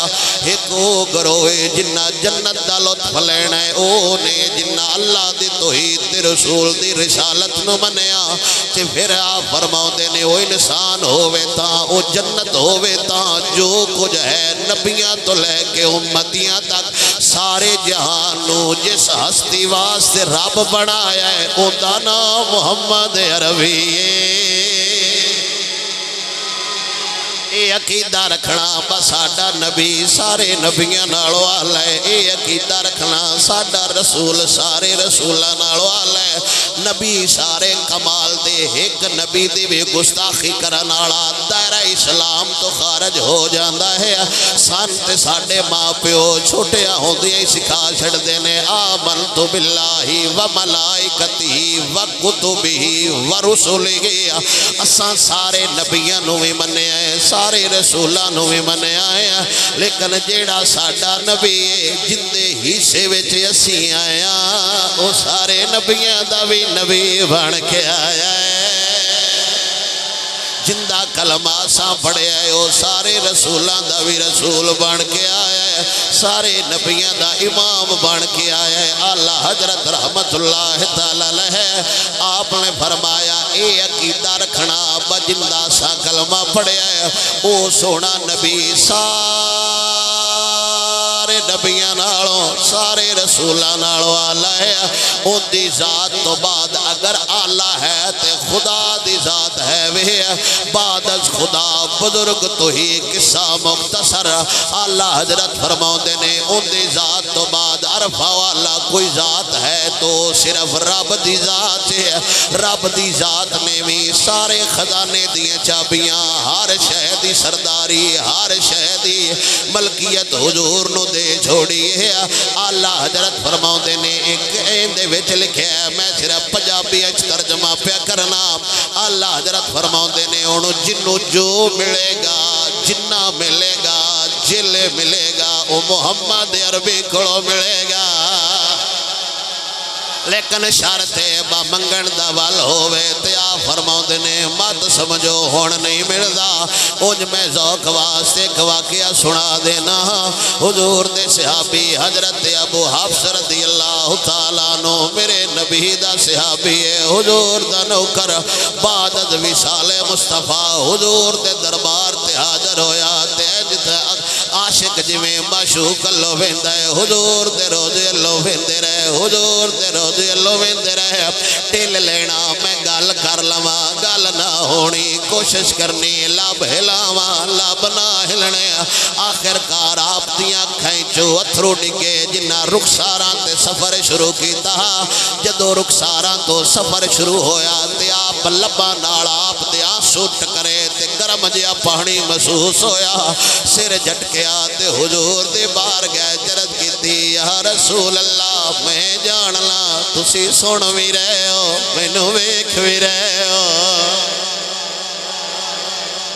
ایک وہ گروہ جنہ جنت دا لطف لینا ہے، او نے جنہ اللہ دی توحید دی رسول دی رسالت نو منیا۔ تے پھر آپ فرماؤ دے نے وہ انسان ہووے تاں، وہ جنت ہووے تاں، جو کچھ ہے نبیاں تو لے کے امتیاں تک سارے جہان نو جس ہستی واسطے رب بنایا ہے، او دا نام محمد عربی ہے۔ اے عقیدہ رکھنا بس ساڈا نبی سارے نبیاں نالوں آلہ ہے، اے عقیدہ رکھنا ساڈا رسول سارے رسولاں نالوں آلہ ہے۔ نبی سارے کمال دے، ایک نبی دی بھی گستاخی کرن والا دائرہ اسلام تو خارج ہو جاندا ہے۔ سان تے ساڈے ماں پیو چھوٹیاں ہوندیاں ہی سکھا چھڑدے نے، آمنت باللہ و ملائکتہ و کتبہ و رسلہ۔ اساں سارے نبیاں نو بھی منیا ہے، سارے رسولاں نو بھی منیا ہے، لیکن جیڑا ساڈا نبی جندے حصے وچ اسی آیا، او سارے نبیاں دا بھی نبی بن کے آیا ہے۔ جندہ کلمہ ساں پڑھے آئے، او سارے رسولاں دا بھی رسول بن کے آیا ہے، سارے نبیاں دا امام بن کے آیا ہے۔ اللہ حضرت رحمت اللہ تعالیٰ علیہ آپ نے فرمایا، اے عقیدہ رکھنا بجندہ سا کلمہ پڑھے آئے، او سونا نبی سارے نبیاں نالوں سارے رسولاں نالوں آلہ ہے۔ ان دی ذات تو بعد اگر آلہ ہے تے خدا دی ذات ہے وہ بعد از خدا بزرگ تو ہی قصہ مختصر آلہ حضرت فرماؤ دینے، ان دی ذات تو بعد عرفہ والا کوئی ذات ہے تو صرف رب دی ذات ہے۔ رب دی ذات میں بھی سارے خزانے دیئے چابیاں، ہر شے دی سرداری، ہر شے دی ملکیت حضور نو دے چھوڑی ہے۔ آلہ حضرت فرماؤ دینے ایک ایندے وچ لکھے ہے، میں صرف پنجابی اچ ترجمہ پہ کرنا۔ آلہ حضرت فرماؤ دینے انہوں جنوں جو ملے گا، جنہ ملے گا، جل ملے گا، وہ محمد عربی کھڑو ملے گا، لیکن شرط با منگن دا وال ہووے تے آپ فرماؤ دینے مات سمجھو ہون نہیں ملدا۔ اونج میں ذوق واسطے ایک واقعہ سنا دینا، حضور دے صحابی حضرت ابو حفص رضی اللہ تعالیٰ عنہ میرے نبی دا صحابی ہے، حضور دا نوکر، بعد از وصال مصطفیٰ حضور دے دربار تے حاضر ہویا تے عاشق جویں معشوق اللہ ویندہ ہے، حضور دے روزے اللہ ویندے رہے، حضور دے روزے اللہ ویندے رہے۔ ٹل لینا میں گل کر لواں، گل نہ ہونی کوشش کرنی، لب ہلاواں لب نہ ہلنے۔ آخر کار آپ دیاں کھائیں چو اتھرو ڈگے، جنہ رخساراں تے سفر شروع کیتا، جدو رخساراں تو سفر شروع ہویا تے آپ لباں نال آپ تے آنسو ٹکرے تے گرم جیا پانی محسوس ہویا، سر جھٹکیا تے حضور دے بار گئے جرد کیتی، یا رسول اللہ میں جاننا تسی سن بھی رہے ہو، مینوں ویکھ بھی رہے ہو،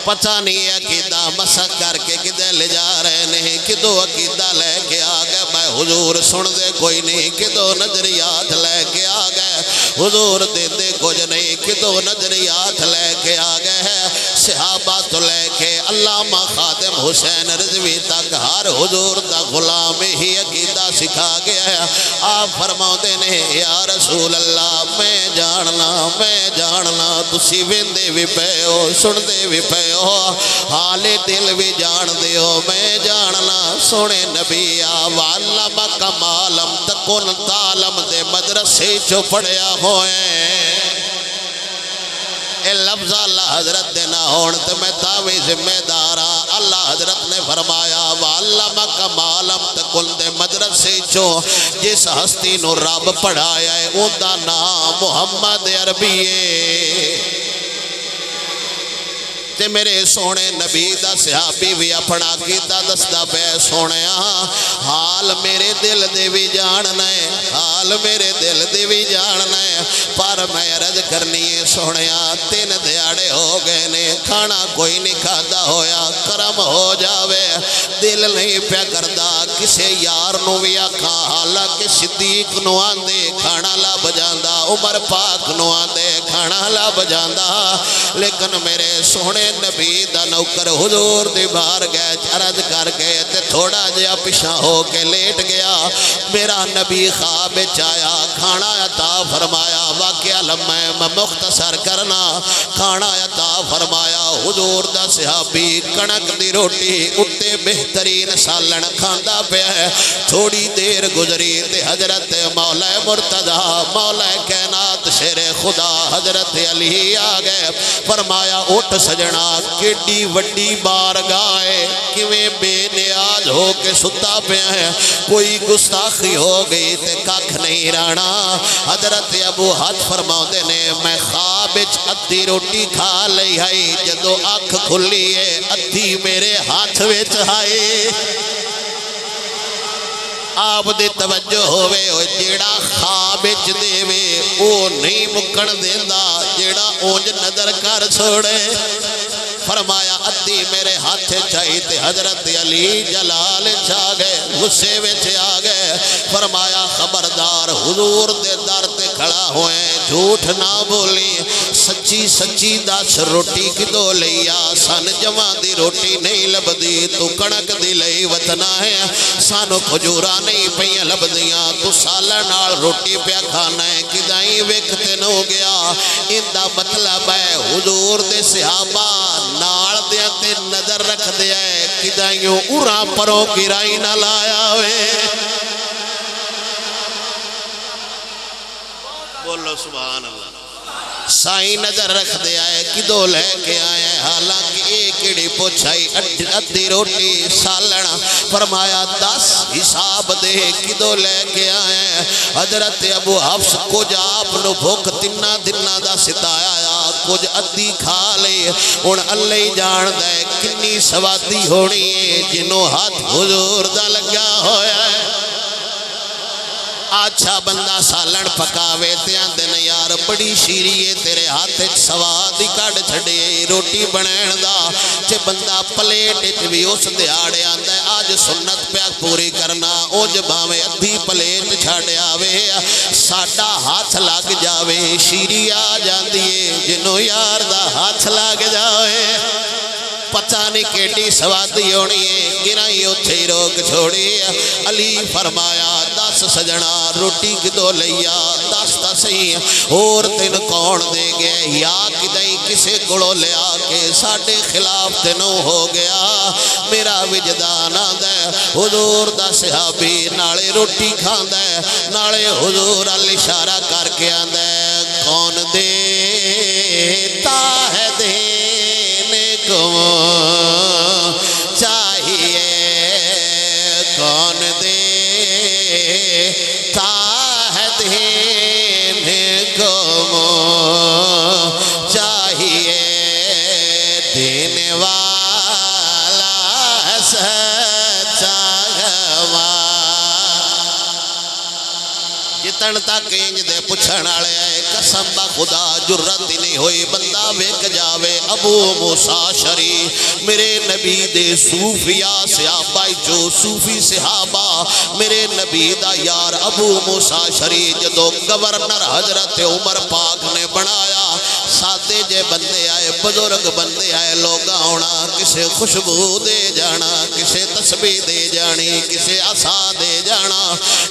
پتہ نہیں عقیدہ مسح کر کے کدے لے جا رہے نہیں، کدو عقیدہ لے کے آگئے، میں حضور سن دے کوئی نہیں، کدو نظریات لے کے آگئے، حضور دے دے کچھ نہیں، کدو نظریات لے کے آگئے ہے۔ صحابہ تو لے کے علامہ خادم حسین رضوی تک ہر حضور دا غلام ہی عقیدہ سکھا گیا ہے۔ آپ فرماؤ دینے یا رسول اللہ میں جاننا تسی ویندے بھی پے ہو، سن دے بھی پے ہو، حال دل بھی جان دے ہو، میں جاننا سونے نبی وعلم کمالم تکن تعلم دے مدرسے چو پڑھیا ہوئے۔ اے لفظ اللہ حضرت دے نہ ہون تے میں تاوی ذمہ دارا۔ اللہ حضرت نے فرمایا وعلمک معلم تکن دے مدرسے چو جس ہستی نو رب پڑھایا ہے اون دا نام محمد عربی ہے۔ تے میرے سونے نبی دا صحابی بھی اپنا کیتا دسدا پے سونیا حال میرے دل دے بھی جاننا ہے حال میرے دل دے بھی جاننا ہے پر میں عرض کرنی ہے سونیا 3 دیہاڑے ہو گئے نے کھانا کوئی نہیں کھادا ہویا کرم ہو جاوے دل نہیں پیا کردا کسے یار نو بھی آکھاں حالانکہ صدیق نو آندے کھانا لب جاندا عمر پاک نو آندے کھانا لب جاندا لیکن میرے سونے نبی دا نوکر حضور دی بار گئے عرض کر گئے تے تھوڑا جہا پیچھے ہو کے لیٹ گیا میرا نبی خواب آیا کھانا عطا فرمایا واقعہ لمحہ مختصر کرنا کھانا عطا فرمایا حضور دا صحابی کنک دی روٹی اتے بہترین سالن کھاندا پیا ہے تھوڑی دیر گزری تے حضرت مولا مرتضی مولا کائنات شیر خدا حضرت علی آ گئے فرمایا اٹھ سجنا کیڈی وڈی بارگاہ ہے کیویں بے نیاز ہو کے ستا پیا ہے کوئی گستاخی ہو گئی تے ککھ نہیں رانا حضرت ابو حد فرماؤندے نے میں خواب وچ ادھی روٹی کھا لئی ہے جدو اکھ کھلی ہے ادھی میرے ہاتھ وچ ہے آپ دی توجہ ہوئے جیڑا خواب وچ دیوے او نہیں مکن دیندا جیڑا اونج نظر کر چھوڑے فرمایا ادھی میرے ہاتھ چاہی تے حضرت علی جلال چاہ گئے غصے وچ آ گئے فرمایا خبردار حضور دے در تے کھڑا ہوئے جھوٹ نہ بولی سچی سچی دس روٹی کدو لیا سن جمع دی روٹی نہیں لبدی تو کنک دی لئی وطنا ہے سانو کھجورا نہیں پہیاں لبدیاں تو سالہ نال روٹی پیا کھانا ہے کدائیں وقت نو گیا اندہ مطلب ہے حضور دے صحابہ نال دیا تے نظر رکھ دیا ہے کدائیوں اُرا پروں گرائی نہ لایا ہوئے بولو سبحان اللہ سائی نظر رکھ دیا ہے کدو لے کے آئے ہیں حالانکہ ایک کڑی پوچھائی ادھی روٹی سالنا فرمایا 10 حساب دے کدو لے کے آئے ہیں حضرت ابو حفص کچھ آپ نو بھوک تنہ دنہ دا ستایا کچھ ادھی کھا لے ان اللہ جان دے کنی سوادی ہونی ہے جنہوں ہاتھ حضور دا لگا ہویا ہے اچھا بندہ سالن پکاوے تے آندے نے یار بڑی شیری ہے تیرے ہاتھ سواد ہی کڈ چھڑے روٹی بنین دا تے بندہ پلیٹ وچ بھی اس دیہاڑے آندا ہے آج سنت پیا پوری کرنا او جباویں ادھی پلیٹ چھڈ آوے ساڈا ہاتھ لگ جاوے شیری آ جاندی ہے جنوں یار دا ہاتھ لگ جاوے پتہ نہیں کیڈی سوادی ہونی ہے گرائی اتھے روک چھوڑی علی فرمایا 10 سجنا روٹی کدو لیا 10 تا صحیح اور تین کون دے گئے یا کدائی کسے گڑو لیا کہ ساڑھے خلاف تینوں ہو گیا میرا وجدان آدھے حضور دا صحابی نالے روٹی کھان دے نالے حضور علی اشارہ کر کے آدھے کون دیتا ہے دینے کو چاہیے کون دیتا ہے دینے کو چاہیے دینے والا سچا جتن تک انج دے پچھن آلے آئے قسم با خدا جرت ہی نہیں ہوئی بندہ ویک جاوے ابو موسیٰ شریف میرے نبی دے صوفیاء صحابہ جو صوفی صحابہ میرے نبی دا یار ابو موسیٰ شریف جدو گورنر حضرت عمر پاک نے بنایا سادے جے بندے آئے بزرگ بندے آئے لوگ آنا کسے خوشبو دے جانا کسے تسبیح دے جانی کسے عصا دے جانا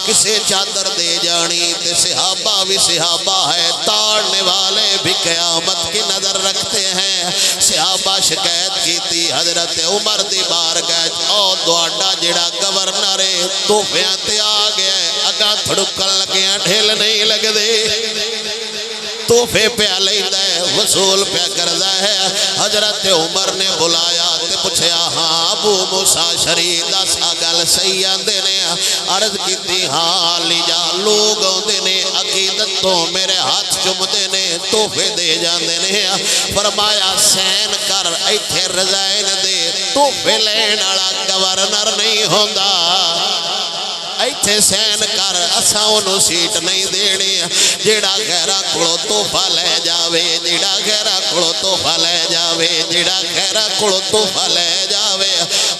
کسے چادر دے جانی تے صحابہ بھی صحابہ ہے تاڑنے والے بھی قیامت کی نظر رکھتے ہیں صحابہ شکایت کی تھی حضرت عمر دی بارگاہ او دوڑا جڑا گورنر ہے توفیاں تے آ گیا ہے اگا تھڑکن لگیاں ڈھیل نہیں لگ دے توفے پہ لیندہ ہے وصول پہ کردہ ہے حضرت عمر نے بلایا تے پوچھیا ہاں ابو موسیٰ شریف دا ساگل سیاں دینے عرض کی تھی ہاں لی جا لوگوں دینے عقیدت تو میرے ہاتھ چومتے نے تحفے دے جاندے نے فرمایا سین کر ایتھے رضائن دے تحفے لین والا گورنر نہیں ہوندا ایتھے سین کر اساں اونوں سیٹ نہیں دینی جیڑا غیراں کولوں تحفہ لے جاوے جیڑا غیراں کولوں تحفہ لے جاوے جیڑا غیراں کولوں تحفہ لے جاوے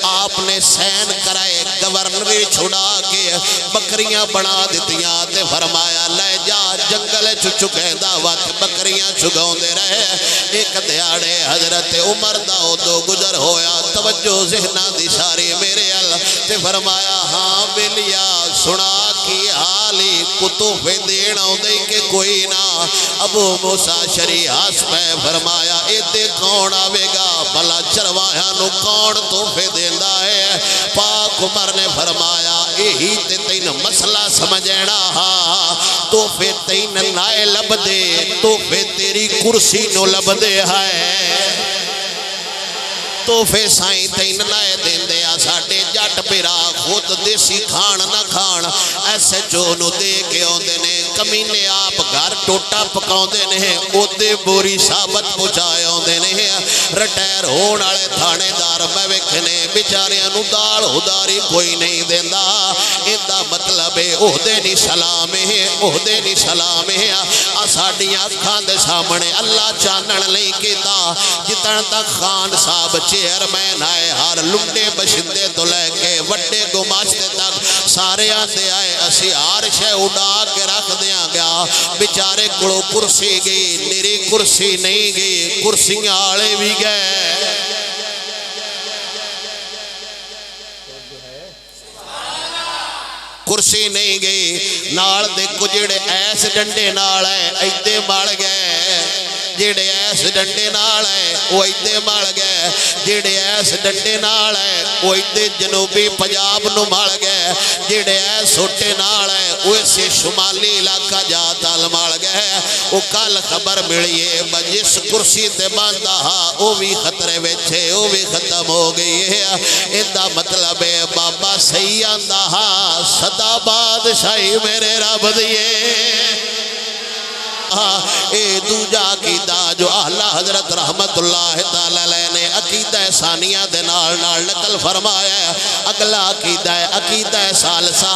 آپ نے سین کرائے گورنری چھڑا کے بکریاں بنا دتیاں تے فرمایا لے جا جنگل چکے دعوت بکریاں چگاوندے رہے ایک دیاڑے حضرت عمر دا ادو گزر ہویا توجہ ذہناں دی ساری میرے ال تے فرمایا ہاں بلیا سنا کی حالی کتوفے دین آؤندے کہ کوئی نہ ابو موسیٰ شریعہ پہ فرمایا ایتے کون آوے گا بھلا چرواہاں نو کون توفے دیندہ ہے پاک عمر نے فرمایا یہی تے تین مسئلہ سمجھنا ہاں توفے تین نائے لب دے توفے تیری کرسی نو لب دے ہے توفے سائیں تین لائے دین دے ساڑھے جٹ پیرا خود دیسی کھان نہ کھان ایسے چونو دے کے ہوندے نے کمینے آپ گھر ٹوٹا پکاؤندے نے اوتے بوری ثابت پچھائے ہوندے نے رٹیر ہون آلے تھانے دار میں وکھنے بچاریاں نو دال ہداری کوئی نہیں دیندہ اندہ مطلب ہے اہدے نی سلام ہے اہدے نی سلام ہے آساڑیاں کھان دے سامنے اللہ چانن لئی کیتا جتن تک خان صاحب چیئرمین آئے ہر لنڈے بشندے تو لے کے وڈے گماشتے تک سارے آتے آئے اسی ہر شے اڑا کے رکھ دیا گیا بیچارے کڑو کرسی گئی نیری کرسی نہیں گئی کرسیاں آڑے بھی گئے کرسی نہیں گئی نال دے کجڑے ایس ڈنڈے نال ہے ایدے مار گئے جیڑے ایس ڈنڈے نال ہے وہ ایدے مار گئے جیڑے ایس ڈنڈے نال ہے وہ ایدے جنوبی پنجاب نو مار گئے جیڑے ایس سوٹے نال ہے وہ اسے شمالی علاقہ جاتال مار گئے وہ کل خبر ملیے بجس کرسی تے باندھا ہاں وہ بھی خطرے ویچے وہ بھی ختم ہو گئی ہے اندہ مطلب ہے بابا سیاں دا ہاں صدا بادشاہی میرے رب دیئے اے دوجہ عقیدہ جو اعلیٰ حضرت رحمت اللہ تعالیٰ نے عقیدہ ثانیہ دے نال نقل فرمایا ہے اگلا عقیدہ ثالثہ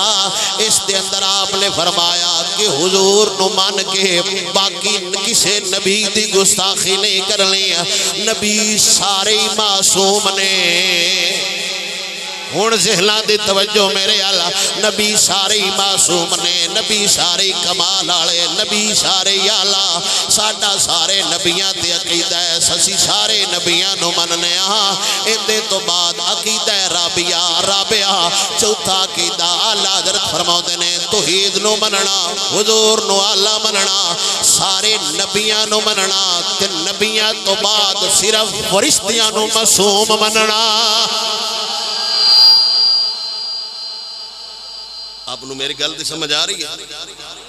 اس دے اندر آپ نے فرمایا کہ حضور نو مان کے باقی کسے نبی دی گستاخی نہیں کرنی نبی سارے معصوم نے ہون ذہنہ دی توجہ میرے اللہ نبی سارے معصوم نے نبی سارے کمال آلے نبی سارے اللہ ساڑھا سارے نبیاں تے عقیدہ ہے سسی سارے نبیاں نو مننے اندے تو بعد عقیدہ رابعہ چوتھا عقیدہ اللہ حضرت فرماؤ دینے توحید نو مننا حضور نو اللہ مننا سارے نبیاں نو مننا تے نبیاں تو بعد صرف فرشتیاں نو معصوم مننا آپ نے میری گل دی سمجھ آ رہی ہے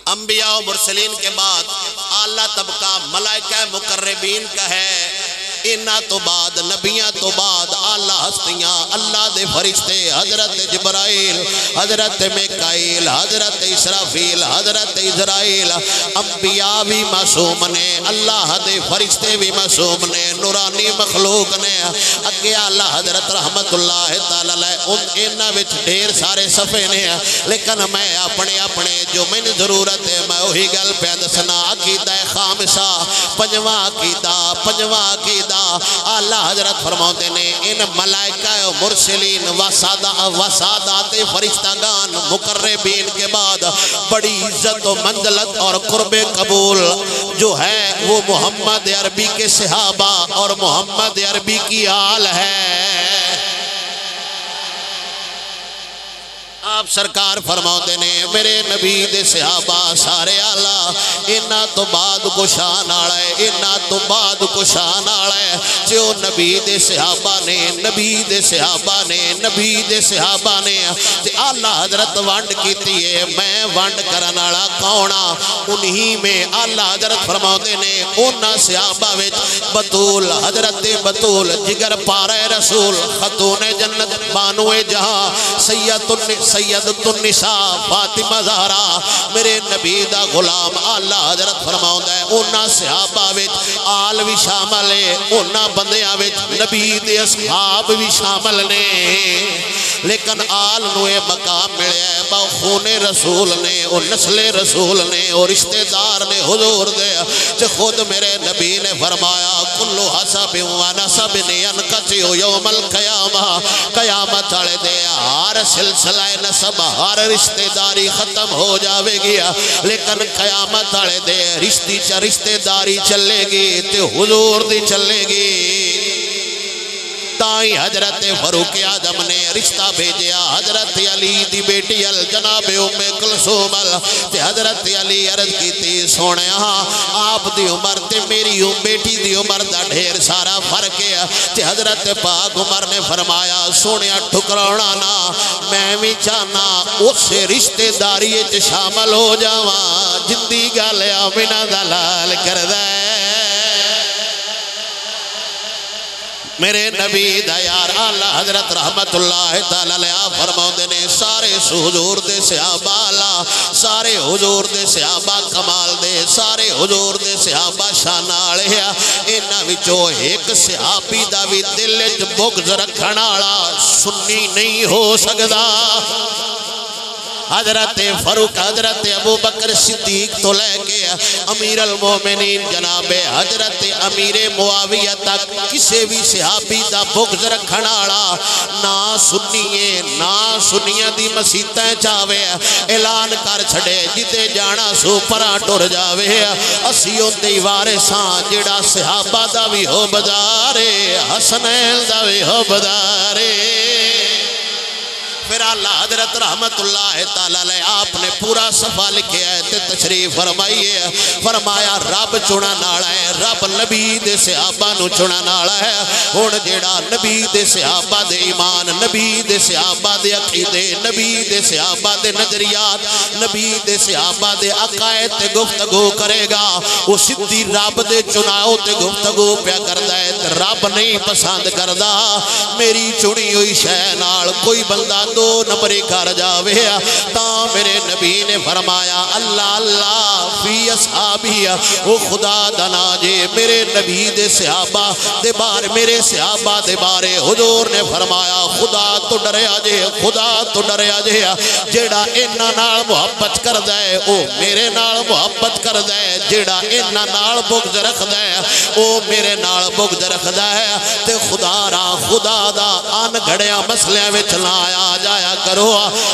انبیاء و مرسلین کے بعد اعلیٰ طبقہ ملائکہ مقربین کا ہے انہاں تو بعد نبیاں تو بعد اعلیٰ ہستیاں اللہ دے فرشتے حضرت جبرائیل حضرت میکائیل حضرت اسرافیل حضرت اسرائیل انبیاء بھی معصوم نے اللہ دے فرشتے بھی معصوم نے نورانی مخلوق نے اگے اعلیٰ حضرت رحمت اللہ تعالیٰ انہاں وچ ڈھیر سارے صفحے نے لیکن میں اپنے جو میں ضرورت ہے میں وہی گل پہ دسنا عقیدہ خامسہ پنجواں عقیدہ اللہ حضرت فرماتے نے ان ملائکہ و مرسلین وسادات فرشتگان مقربین کے بعد بڑی عزت و منزلت اور قرب قبول جو ہے وہ محمد عربی کے صحابہ اور محمد عربی کی آل ہے آپ سرکار فرماؤتے نے میرے نبی دے صحابہ سارے آلہ انہاں تو بعد کو شان آڑے انہاں تو بعد کو شان آڑے جو نبی دے صحابہ نے نبی دے صحابہ نے نبی دے صحابہ نے تے آلہ حضرت وانڈ کیتی ہے میں وانڈ کرنالا کونا انہی میں آلہ حضرت فرماؤتے نے انہاں صحابہ وچ بطول حضرت بطول جگر پارے رسول خاتون جنت بانوے جہاں سیدۃ النساء فاطمہ زہرا میرے نبی دا غلام آلہ حضرت فرماؤں ہے اونا صحابہ وچ آل بھی شامل ہے اونا بندیاں وچ نبی دے اصحاب بھی شامل نے لیکن آل نوے مقام ملے ہے با خون رسول نے اور نسل رسول نے اور رشتہ دار نے حضور دے جو خود میرے نبی نے فرمایا کلو حسب و نسب انقطع یوم القیامہ قیامت آلے دے ہر سلسلہ نسب ہر رشتہ داری ختم ہو جاوے گیا لیکن قیامت آلے دے رشتہ داری چلے گی تے حضور دی چلے گی تائیں حضرت فاروق اعظم نے رشتہ بھیجیا حضرت علی دی بیٹی جناب ام کلثوم تے حضرت علی عرض کی تھی سونیا آپ دی عمر تے میری بیٹی دی عمر دا ڈھیر سارا فرق ہے تے حضرت پاک عمر نے فرمایا سونیا ٹھکرانا نا میں بھی چاہنا اس رشتہ داری وچ شامل ہو جاواں جندی گل آمنہ دا لال کردا ہے میرے نبی دا یار آلہ حضرت رحمت اللہ تعالی علیہ فرماؤں نے سارے حضور دے صحابہ آلہ سارے حضور دے صحابہ کمال دے سارے حضور دے صحابہ شان آلے انہاں وچوں ایک صحابی دا بھی دل وچ بغض رکھن والا سنی نہیں ہو سکدا حضرت فاروق حضرت ابو بکر صدیق تو لے کے امیر المومنین جناب حضرت امیر معاویہ تک کسی بھی صحابی دا بغض رکھنا والا نہ سنیے نہ سنیاں دی مسیتیں چاہوے اعلان کر چھڑے جتے جانا سو پرا ٹر جاوے اسیوں دی وارثاں جڑا صحابہ دا بھی ہو بدارے حسنین دا بھی ہو بدارے پھر اللہ حضرت رحمت اللہ تعالیٰ علیہ آپ نے پورا صفحہ لکھے ہے تے تشریف فرمائیے فرمایا رب چنا نالا ہے رب نبی دے صحابہ نو چنا نالا ہے ہون جیڑا نبی دے صحابہ دے ایمان نبی دے صحابہ دے عقیدے نبی دے صحابہ دے نظریات نبی دے صحابہ دے عقائد تے گفتگو کرے گا وہ سدھی رب دے چناؤ تے گفتگو پیا کردا ہے تے رب نہیں پسند کردا میری چنی ہوئی شے نال کوئی بندہ دو نمبری کر جاوے تا میرے نبی نے فرمایا اللہ اللہ فی اصحابی او خدا دنا جے میرے نبی دے صحابہ دے بارے میرے صحابہ دے بارے حضور نے فرمایا خدا تو ڈریا جے خدا تو ڈریا جے جیڑا انہاں نال محبت کردا ہے او میرے نال محبت کردا ہے جیڑا انہاں نال بغض رکھدا ہے او میرے نال بغض رکھدا ہے تے خدا را خدا دا ان گھڑیاں مسئلے وچ لایا جایا کرو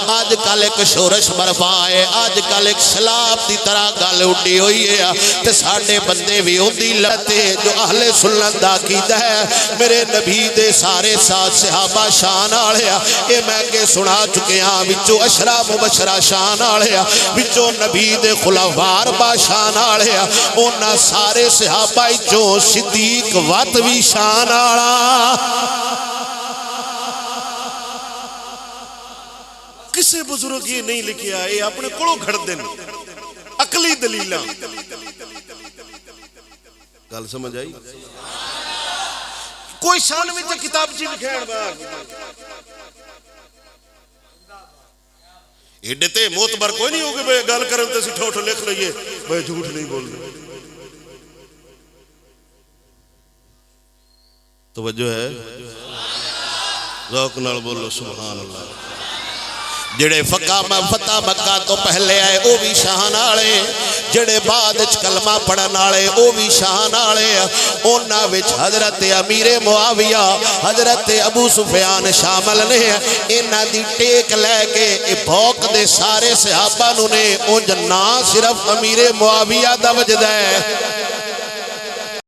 آج کل ایک شورش برپا ہے آج کل ایک سلاب دی طرح گل اٹھی ہوئی ہے تے ساڑھے بندے بھی ہوندی لگتے جو اہل سنت دا کیتا ہے میرے نبی دے سارے ساتھ صحابہ شان آلے اے میں کے سنا چکے ہیں وچو اشرا مبشرہ شان آلے وچو نبی دے خلافار با شان آلے اونا سارے صحابہ جو صدیق وط بھی شان آلا کسے بزرگ یہ نہیں لکھیا ہے اپنے کڑو گھڑ دیں عقلی دلیلہ گل سمجھ آئی کوئی شان میں کتاب جی لکھین باہر ایڈے تے موتبر کوئی نہیں ہوگی بھئی گل کرن تے سٹھو اٹھو لکھ لئیے بھئی جھوٹ نہیں بول رہے توجہ ہے ذوق نال بولو سبحان اللہ جڑے فتح مکہ تو پہلے آئے او بھی شان آلے جڑے بعد کلمہ پڑھن آلے او بھی شان آلے اونا وچ حضرت امیر معاویہ حضرت ابو سفیان شامل نے انہاں دی ٹیک لے کے بھوک دے سارے صحابہ نے اونج نہ صرف امیر معاویہ دا وجد ہے